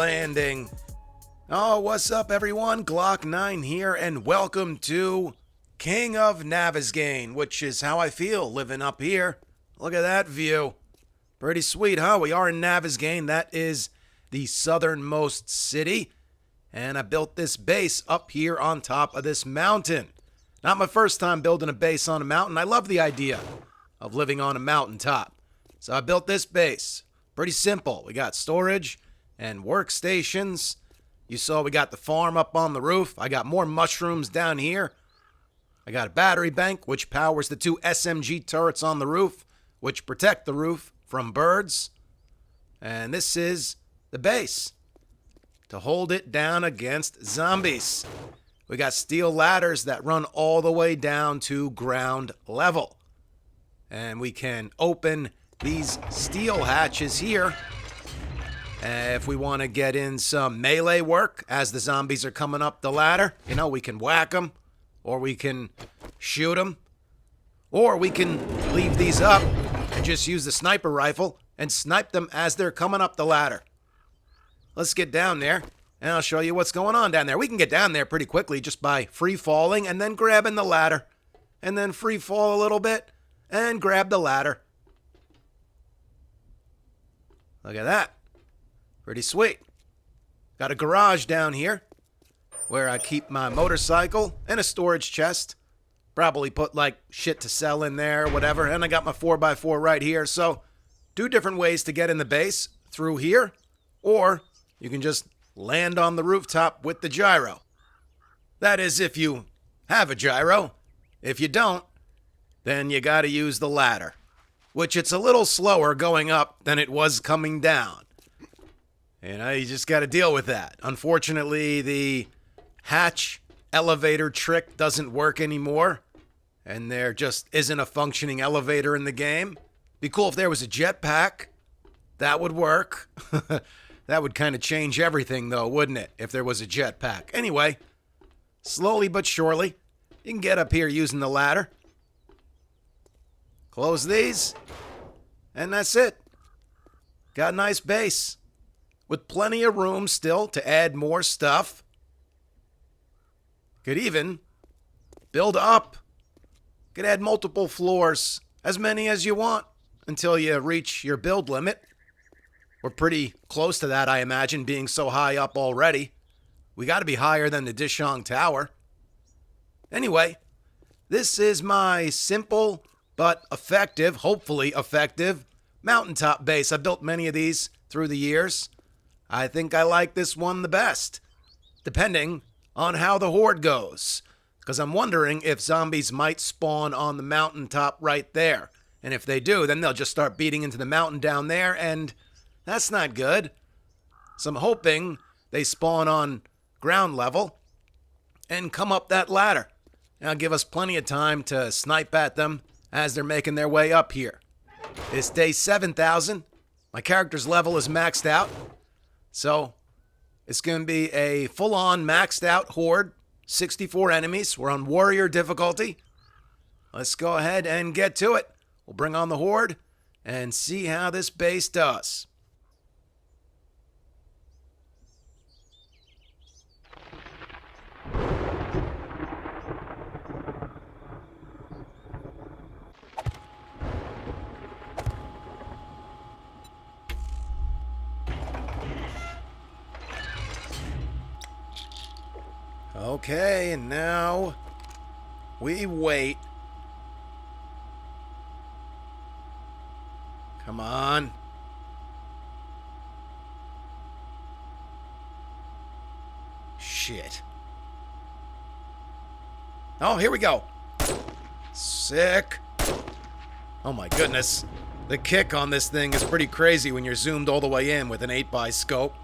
landing. Oh, what's up everyone? Glock9 here, and welcome to King of Navezgane, which is how I feel living up here. Look at that view. Pretty sweet, huh? We are in Navezgane. That is the southernmost city. And I built this base up here on top of this mountain. Not my first time building a base on a mountain. I love the idea of living on a mountaintop. So I built this base. Pretty simple. We got storage and workstations. You saw we got the farm up on the roof. I got more mushrooms down here. I got a battery bank, which powers the 2 SMG turrets on the roof, which protect the roof from birds. And this is the base to hold it down against zombies. We got steel ladders that run all the way down to ground level. And we can open these steel hatches here if we want to get in some melee work as the zombies are coming up the ladder. You know, we can whack them, or we can shoot them, or we can leave these up and just use the sniper rifle and snipe them as they're coming up the ladder. Let's get down there, and I'll show you what's going on down there. We can get down there pretty quickly just by free falling and then grabbing the ladder, and then free fall a little bit and grab the ladder. Look at that. Pretty sweet. Got a garage down here where I keep my motorcycle and a storage chest. Probably put like shit to sell in there, whatever. And I got my 4x4 right here. So 2 different ways to get in the base: through here, or you can just land on the rooftop with the gyro. That is if you have a gyro. If you don't, then you got to use the ladder, which it's a little slower going up than it was coming down. You know, you just got to deal with that. Unfortunately, the hatch elevator trick doesn't work anymore, and there just isn't a functioning elevator in the game. Be cool if there was a jetpack. That would work. That would kind of change everything, though, wouldn't it, if there was a jetpack? Anyway, slowly but surely, you can get up here using the ladder. Close these, and that's it. Got a nice base with plenty of room still to add more stuff. Could even build up. Could add multiple floors, as many as you want, until you reach your build limit. We're pretty close to that, I imagine, being so high up already. We got to be higher than the Dishong Tower. Anyway, this is my simple but effective, hopefully effective, mountaintop base. I've built many of these through the years. I think I like this one the best, depending on how the horde goes. Because I'm wondering if zombies might spawn on the mountaintop right there. And if they do, then they'll just start beating into the mountain down there, and that's not good. So I'm hoping they spawn on ground level and come up that ladder. That'll give us plenty of time to snipe at them as they're making their way up here. It's day 7,000. My character's level is maxed out. So it's going to be a full-on maxed out horde. 64 enemies. We're on warrior difficulty. Let's go ahead and get to it. We'll bring on the horde and see how this base does. Okay, and now we wait. Come on. Shit. Oh, here we go. Sick. Oh my goodness. The kick on this thing is pretty crazy when you're zoomed all the way in with an 8x scope.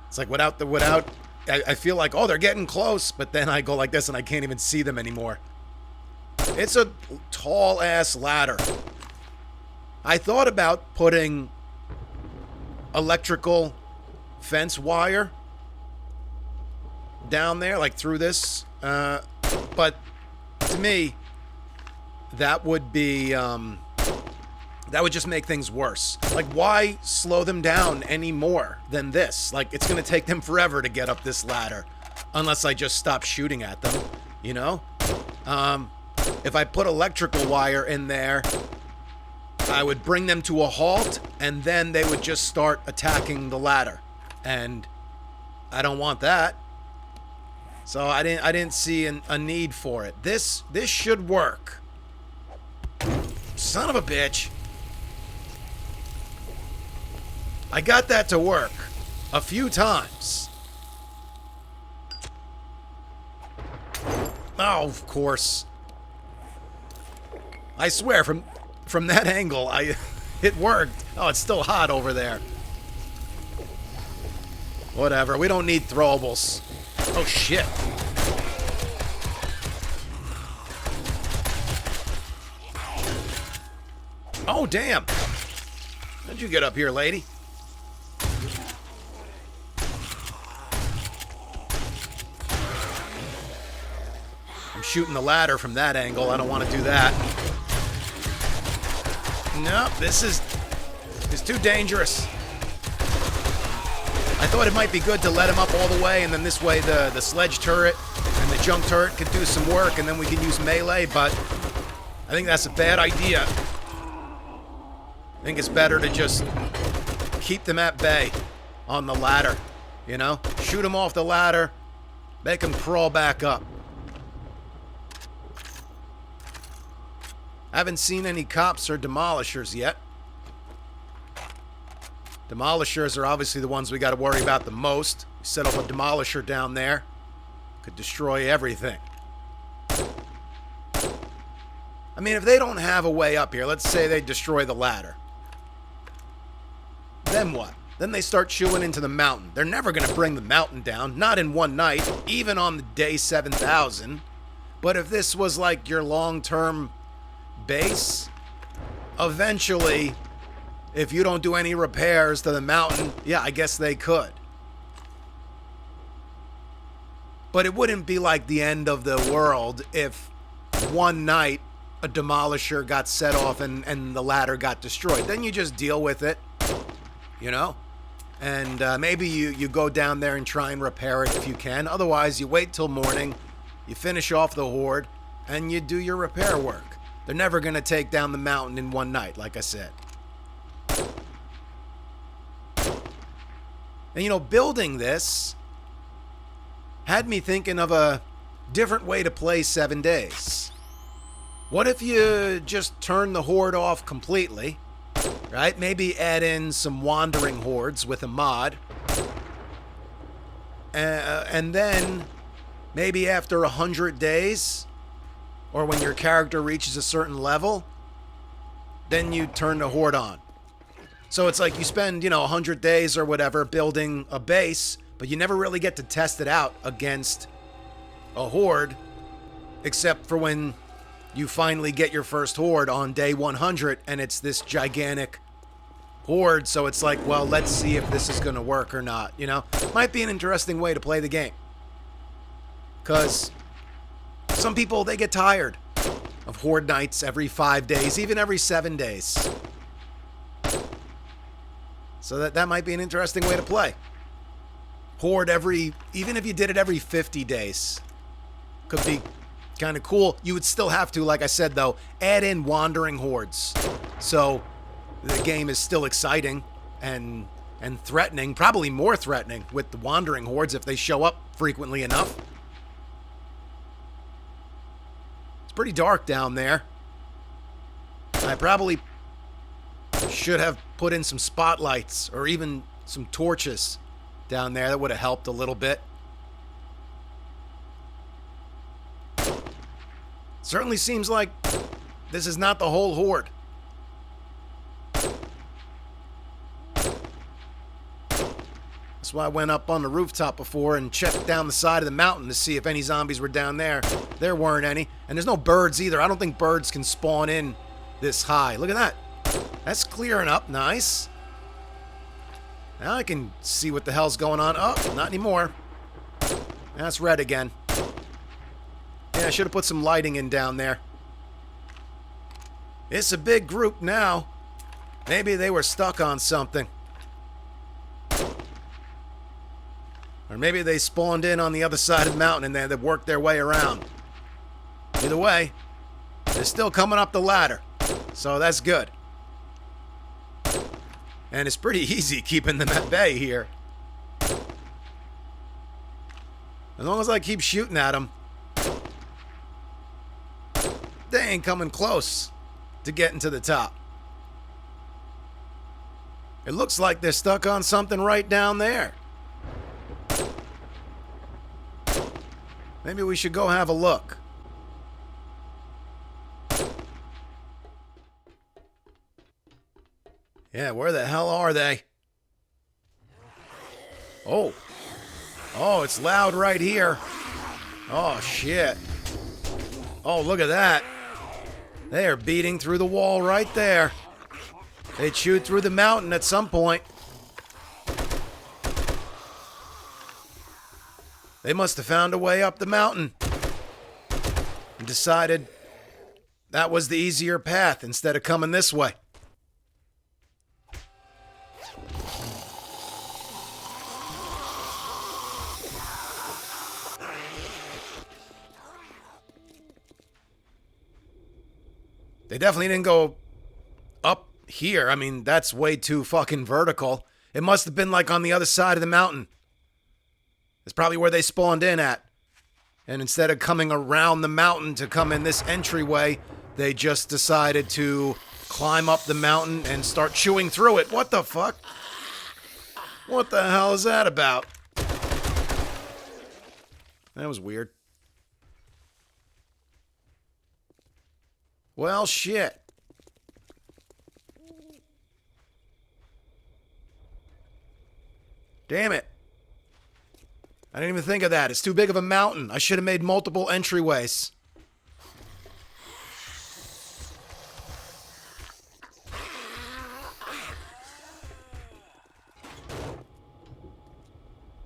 It's like without, I feel like, oh, they're getting close, but then I go like this and I can't even see them anymore. It's a tall ass ladder. I thought about putting electrical fence wire down there, like through this. But to me, that would be, that would just make things worse. Like, why slow them down any more than this? Like, it's going to take them forever to get up this ladder. Unless I just stop shooting at them, you know? If I put electrical wire in there, I would bring them to a halt, and then they would just start attacking the ladder. And I don't want that. So I didn't see a need for it. This should work. Son of a bitch. I got that to work a few times. Oh, of course. I swear, from that angle, it worked. Oh, it's still hot over there. Whatever, we don't need throwables. Oh, shit. Oh, damn. How'd you get up here, lady? I'm shooting the ladder from that angle. I don't want to do that. Nope, this is too dangerous. I thought it might be good to let him up all the way, and then this way the sledge turret and the junk turret could do some work, and then we could use melee, but I think that's a bad idea. I think it's better to just keep them at bay on the ladder, you know? Shoot them off the ladder, make them crawl back up. I haven't seen any cops or demolishers yet. Demolishers are obviously the ones we got to worry about the most. We set up a demolisher down there. Could destroy everything. I mean, if they don't have a way up here, let's say they destroy the ladder. Then what? Then they start chewing into the mountain. They're never going to bring the mountain down. Not in one night, even on the day 7,000. But if this was like your long-term base, eventually, if you don't do any repairs to the mountain, yeah, I guess they could. But it wouldn't be like the end of the world if one night a demolisher got set off and the ladder got destroyed. Then you just deal with it, you know? And maybe you go down there and try and repair it if you can. Otherwise, you wait till morning, you finish off the horde, and you do your repair work. They're never going to take down the mountain in one night, like I said. And, you know, building this had me thinking of a different way to play 7 days. What if you just turn the horde off completely, right? Maybe add in some wandering hordes with a mod. And then maybe after 100 days, or when your character reaches a certain level, then you turn the horde on. So it's like you spend, 100 days or whatever building a base, but you never really get to test it out against a horde, except for when you finally get your first horde on day 100, and it's this gigantic horde, so it's like, well, let's see if this is going to work or not, Might be an interesting way to play the game. Because some people, they get tired of horde nights every 5 days, even every 7 days. So that might be an interesting way to play. Horde even if you did it every 50 days. Could be kind of cool. You would still have to, like I said though, add in wandering hordes. So the game is still exciting and threatening, probably more threatening with the wandering hordes if they show up frequently enough. It's pretty dark down there. I probably should have put in some spotlights or even some torches down there. That would have helped a little bit. Certainly seems like this is not the whole horde. That's why I went up on the rooftop before and checked down the side of the mountain to see if any zombies were down there. There weren't any. And there's no birds either. I don't think birds can spawn in this high. Look at that. That's clearing up. Nice. Now I can see what the hell's going on. Oh, not anymore. That's red again. Yeah, I should have put some lighting in down there. It's a big group now. Maybe they were stuck on something. Or maybe they spawned in on the other side of the mountain and they had to work their way around. Either way, they're still coming up the ladder. So that's good. And it's pretty easy keeping them at bay here. As long as I keep shooting at them, they ain't coming close to getting to the top. It looks like they're stuck on something right down there. Maybe we should go have a look. Yeah, where the hell are they? Oh. Oh, it's loud right here. Oh, shit. Oh, look at that. They are beating through the wall right there. They chewed through the mountain at some point. They must have found a way up the mountain and decided that was the easier path instead of coming this way. They definitely didn't go up here. I mean, that's way too fucking vertical. It must have been like on the other side of the mountain. It's probably where they spawned in at. And instead of coming around the mountain to come in this entryway, they just decided to climb up the mountain and start chewing through it. What the fuck? What the hell is that about? That was weird. Well, shit. Damn it. I didn't even think of that. It's too big of a mountain. I should have made multiple entryways.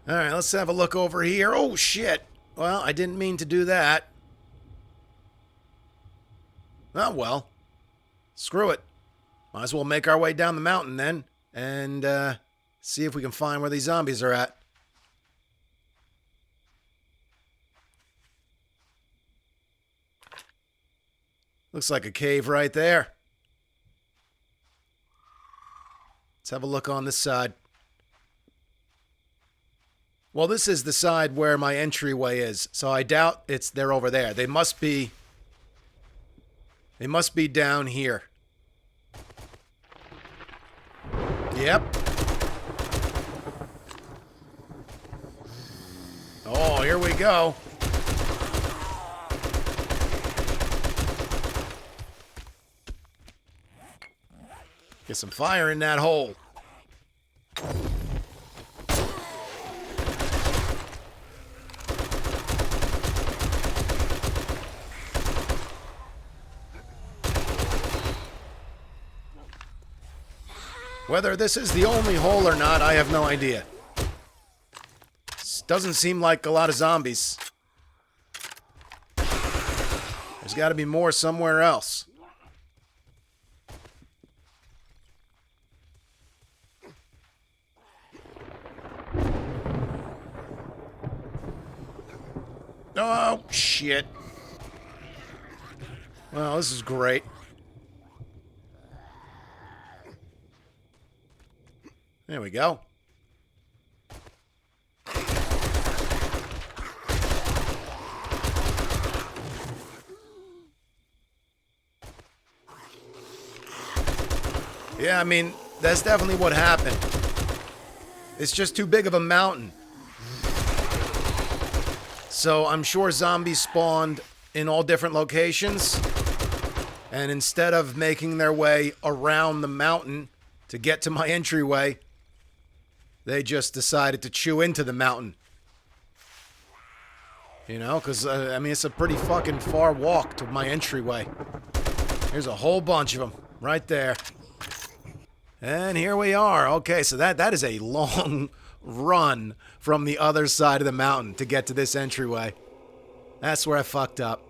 Alright, let's have a look over here. Oh, shit. Well, I didn't mean to do that. Oh, well. Screw it. Might as well make our way down the mountain then. And, see if we can find where these zombies are at. Looks like a cave right there. Let's have a look on this side. Well, this is the side where my entryway is, so I doubt they're over there. They must be down here. Yep. Oh, here we go. Get some fire in that hole. Whether this is the only hole or not, I have no idea. This doesn't seem like a lot of zombies. There's got to be more somewhere else. Oh, shit. Well, this is great. There we go. Yeah, I mean, that's definitely what happened. It's just too big of a mountain. So I'm sure zombies spawned in all different locations. And instead of making their way around the mountain to get to my entryway, they just decided to chew into the mountain. You know, because, I mean, it's a pretty fucking far walk to my entryway. Here's a whole bunch of them right there. And here we are. Okay, so that is a long, run from the other side of the mountain to get to this entryway. That's where I fucked up.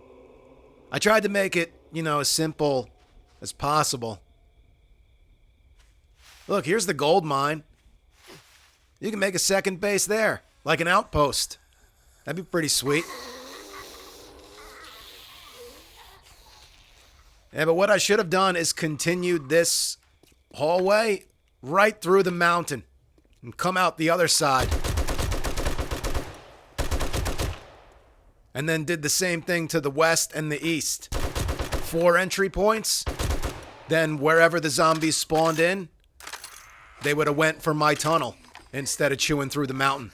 I tried to make it, you know, as simple as possible. Look, here's the gold mine. You can make a second base there, like an outpost. That'd be pretty sweet. Yeah, but what I should have done is continued this hallway right through the mountain and come out the other side. And then did the same thing to the west and the east. 4 entry points. Then wherever the zombies spawned in, they would have went for my tunnel instead of chewing through the mountain.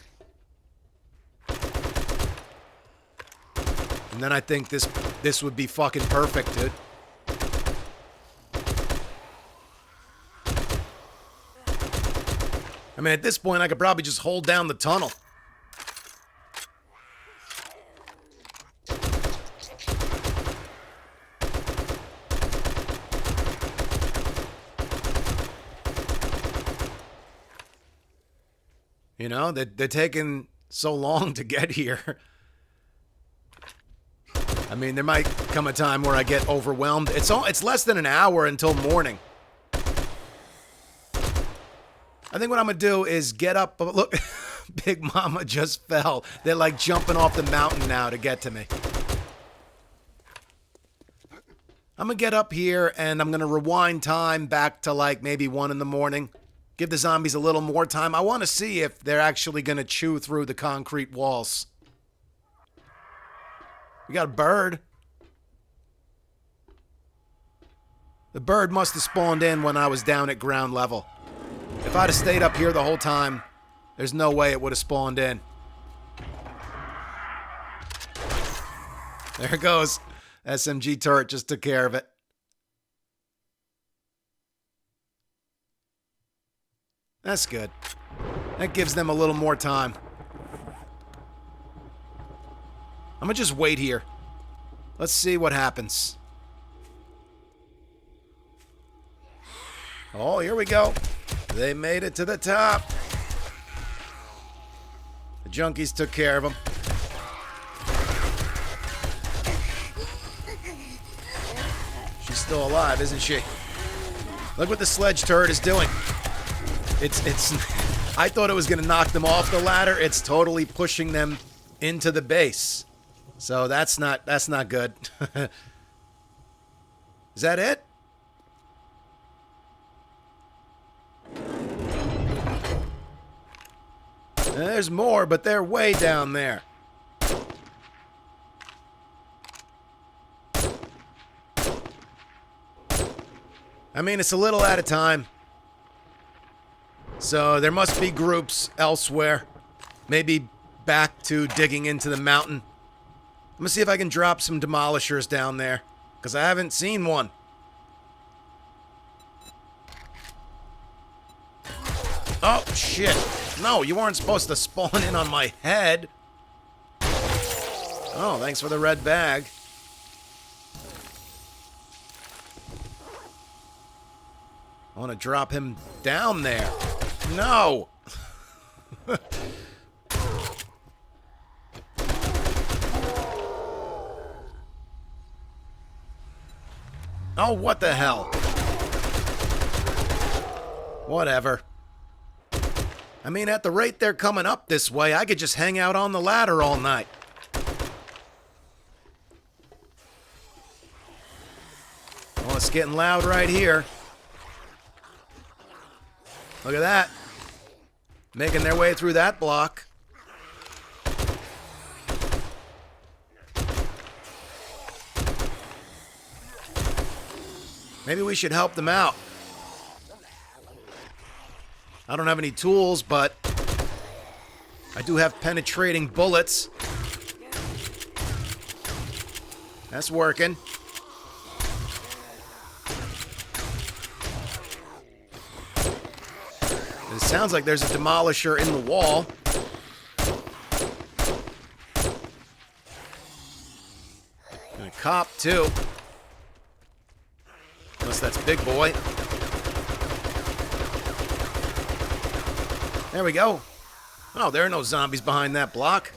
And then I think this would be fucking perfect, dude. I mean, at this point, I could probably just hold down the tunnel. You know, they're taking so long to get here. I mean, there might come a time where I get overwhelmed. It's less than an hour until morning. I think what I'm going to do is get up. Look, Big Mama just fell. They're like jumping off the mountain now to get to me. I'm going to get up here and I'm going to rewind time back to like maybe 1 in the morning. Give the zombies a little more time. I want to see if they're actually going to chew through the concrete walls. We got a bird. The bird must have spawned in when I was down at ground level. If I'd have stayed up here the whole time, there's no way it would have spawned in. There it goes. SMG turret just took care of it. That's good. That gives them a little more time. I'm gonna just wait here. Let's see what happens. Oh, here we go. They made it to the top. The junkies took care of them. She's still alive, isn't she? Look what the sledge turret is doing. It's I thought it was going to knock them off the ladder. It's totally pushing them into the base. So that's not good. Is that it? There's more, but they're way down there. I mean, it's a little at a time. So there must be groups elsewhere. Maybe back to digging into the mountain. I'm gonna see if I can drop some demolishers down there, because I haven't seen one. Oh, shit. No, you weren't supposed to spawn in on my head. Oh, thanks for the red bag. I want to drop him down there. No! Oh, what the hell? Whatever. I mean, at the rate they're coming up this way, I could just hang out on the ladder all night. Oh, it's getting loud right here. Look at that. Making their way through that block. Maybe we should help them out. I don't have any tools, but I do have penetrating bullets. That's working. It sounds like there's a demolisher in the wall. And a cop, too. Unless that's Big Boy. There we go. Oh, there are no zombies behind that block.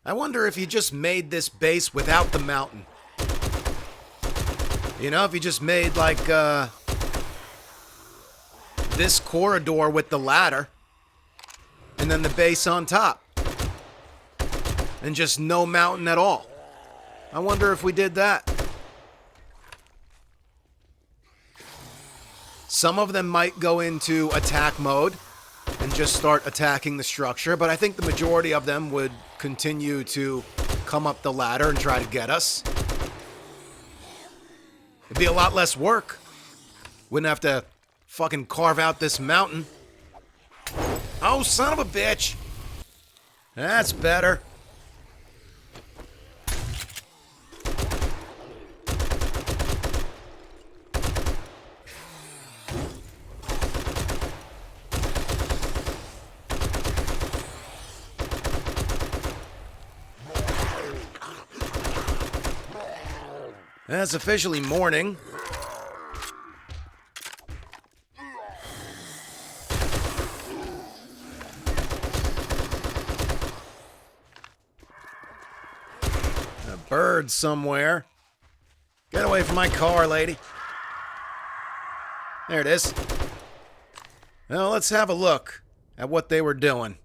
I wonder if you just made this base without the mountain. You know, if you just made, like, this corridor with the ladder, and then the base on top. And just no mountain at all. I wonder if we did that. Some of them might go into attack mode and just start attacking the structure, but I think the majority of them would continue to come up the ladder and try to get us. It'd be a lot less work. Wouldn't have to fucking carve out this mountain. Oh, son of a bitch. That's better. It's officially morning. A bird somewhere. Get away from my car, lady. There it is. Well, let's have a look at what they were doing.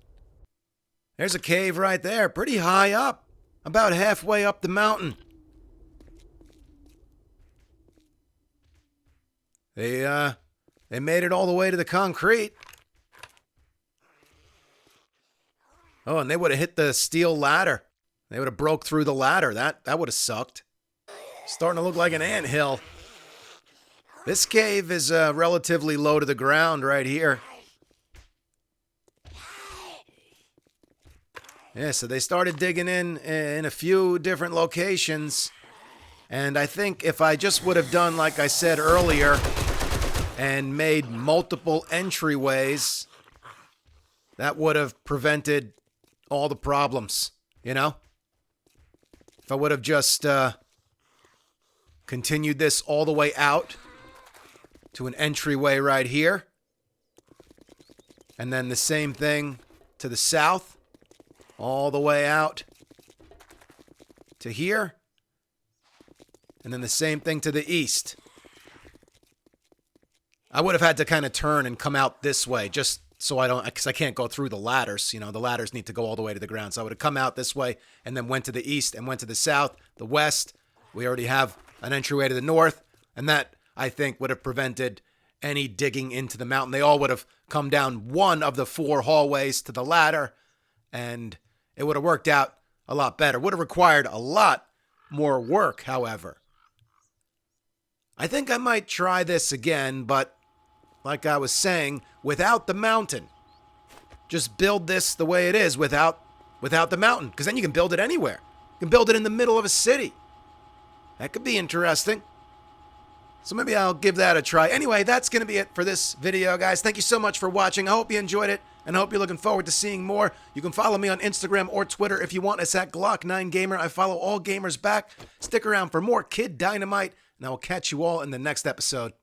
There's a cave right there, pretty high up. About halfway up the mountain. They made it all the way to the concrete. Oh, and they would have hit the steel ladder. They would have broke through the ladder. That would have sucked. Starting to look like an anthill. This cave is relatively low to the ground right here. Yeah, so they started digging in a few different locations. And I think if I just would have done like I said earlier and made multiple entryways, that would have prevented all the problems, you know? If I would have just continued this all the way out to an entryway right here, and then the same thing to the south, all the way out to here, and then the same thing to the east. I would have had to kind of turn and come out this way just so I don't, because I can't go through the ladders. You know, the ladders need to go all the way to the ground. So I would have come out this way and then went to the east and went to the south, the west. We already have an entryway to the north, and that, I think, would have prevented any digging into the mountain. They all would have come down one of the 4 hallways to the ladder, and it would have worked out a lot better. Would have required a lot more work, however. I think I might try this again, but like I was saying, without the mountain. Just build this the way it is without the mountain, because then you can build it anywhere. You can build it in the middle of a city. That could be interesting. So maybe I'll give that a try. Anyway, that's going to be it for this video, guys. Thank you so much for watching. I hope you enjoyed it, and I hope you're looking forward to seeing more. You can follow me on Instagram or Twitter if you want. It's at Glock9Gamer. I follow all gamers back. Stick around for more Kid Dynamite, and I will catch you all in the next episode.